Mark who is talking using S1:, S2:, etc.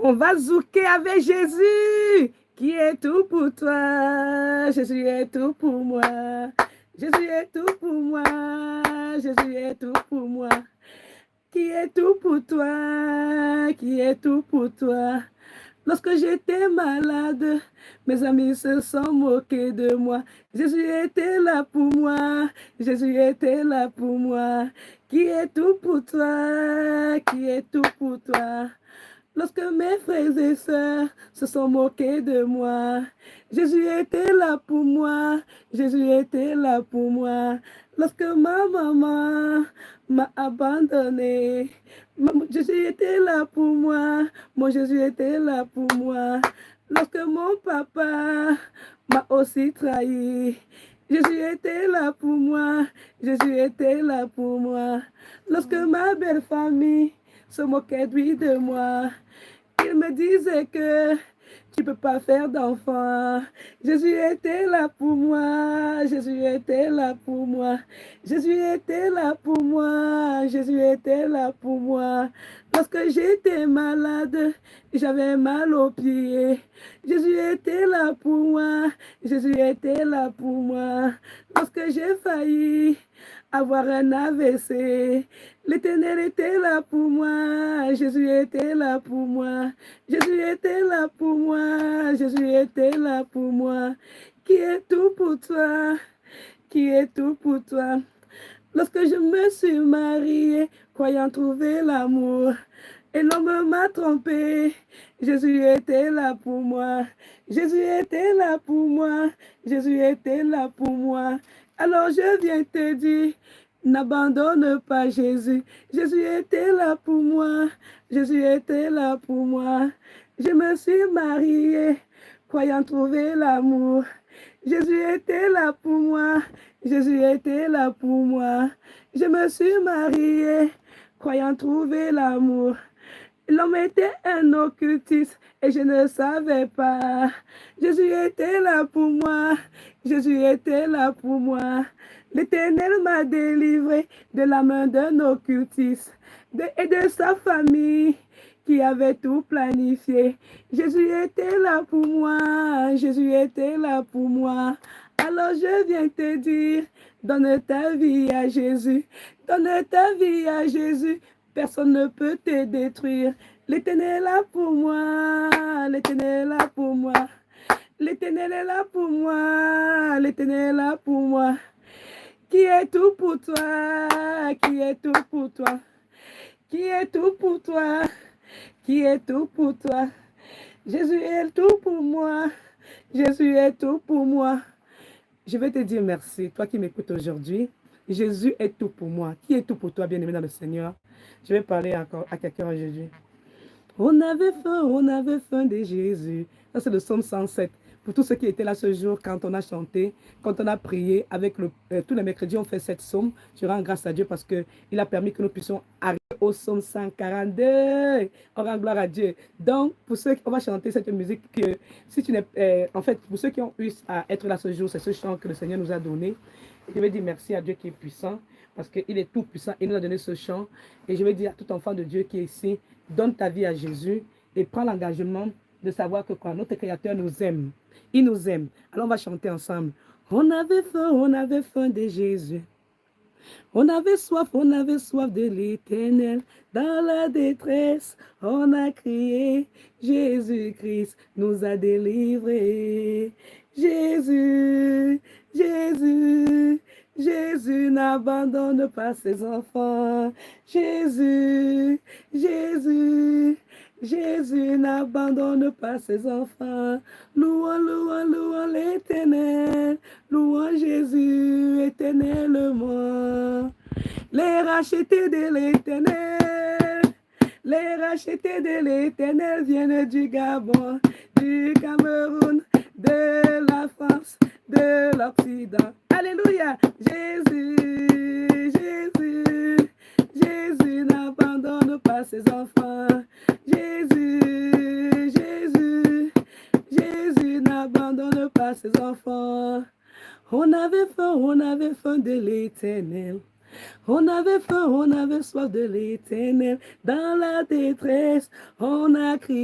S1: On va zouker avec Jésus, qui est tout pour toi. Jésus est tout pour moi. Jésus est tout pour moi. Jésus est tout pour moi. Qui est tout pour toi. Qui est tout pour toi. Lorsque j'étais malade, mes amis se sont moqués de moi. Jésus était là pour moi. Jésus était là pour moi. Qui est tout pour toi. Qui est tout pour toi. Lorsque mes frères et sœurs se sont moqués de moi, Jésus était là pour moi, Jésus était là pour moi. Lorsque ma maman m'a abandonné, Jésus était là pour moi, mon Jésus était là pour moi. Lorsque mon papa m'a aussi trahi, Jésus était là pour moi, Jésus était là pour moi. Lorsque ma belle famille se moquait de moi, il me disait que tu peux pas faire d'enfant. Jésus était là pour moi. Jésus était là pour moi. Jésus était là pour moi. Jésus était là pour moi. Lorsque j'étais malade, j'avais mal aux pieds. Jésus était là pour moi. Jésus était là pour moi. Lorsque j'ai failli avoir un AVC, l'Éternel était là pour moi. Jésus était là pour moi. Jésus était là pour moi. Jésus était là pour moi. Qui est tout pour toi? Qui est tout pour toi? Lorsque je me suis mariée, croyant trouver l'amour, et l'homme m'a trompé, Jésus était là pour moi. Jésus était là pour moi. Jésus était là pour moi. Alors je viens te dire, n'abandonne pas Jésus. Jésus était là pour moi. Jésus était là pour moi. Je me suis mariée, croyant trouver l'amour. Jésus était là pour moi. Jésus était là pour moi. Je me suis mariée, croyant trouver l'amour. L'homme était un occultiste et je ne savais pas. Jésus était là pour moi. Jésus était là pour moi. L'Éternel m'a délivré de la main d'un occultiste et de sa famille qui avait tout planifié. Jésus était là pour moi. Jésus était là pour moi. Alors je viens te dire, donne ta vie à Jésus. Donne ta vie à Jésus. Personne ne peut te détruire. L'Éternel est là pour moi. L'Éternel est là pour moi. L'Éternel est là pour moi. L'Éternel est là pour moi. Qui est tout pour toi? Qui est tout pour toi? Qui est tout pour toi? Qui est tout pour toi? Jésus est tout pour moi. Jésus est tout pour moi. Je vais te dire merci, toi qui m'écoutes aujourd'hui. Jésus est tout pour moi. Qui est tout pour toi, bien-aimé dans le Seigneur? Je vais parler encore à quelqu'un aujourd'hui. On avait faim de Jésus. Ça, c'est le psaume 107. Pour tous ceux qui étaient là ce jour, quand on a chanté, quand on a prié, avec tous les mercredis, on fait cette psaume. Je rends grâce à Dieu parce qu'il a permis que nous puissions arriver au psaume 142. On rend gloire à Dieu. Donc, pour ceux qui, on va chanter cette musique, que si tu n'es, en fait, pour ceux qui ont eu à être là ce jour, c'est ce chant que le Seigneur nous a donné. Je vais dire merci à Dieu qui est puissant, parce qu'il est tout puissant. Il nous a donné ce chant. Et je vais dire à tout enfant de Dieu qui est ici, donne ta vie à Jésus et prends l'engagement de savoir que quoi, notre Créateur nous aime. Il nous aime. Alors on va chanter ensemble. On avait faim de Jésus. On avait soif de l'Éternel. Dans la détresse, on a crié, Jésus-Christ nous a délivrés. Jésus, Jésus, Jésus n'abandonne pas ses enfants. Jésus, Jésus, Jésus n'abandonne pas ses enfants. Louons, louons, louons l'Éternel. Louons Jésus éternellement. Les rachetés de l'Éternel. Les rachetés de l'Éternel viennent du Gabon, du Cameroun, de la France, de l'Occident. Alléluia. Jésus, Jésus, Jésus n'abandonne pas ses enfants. Jésus, Jésus, Jésus n'abandonne pas ses enfants. On avait faim de l'Éternel. On avait soif de l'Éternel. Dans la détresse, on a crié.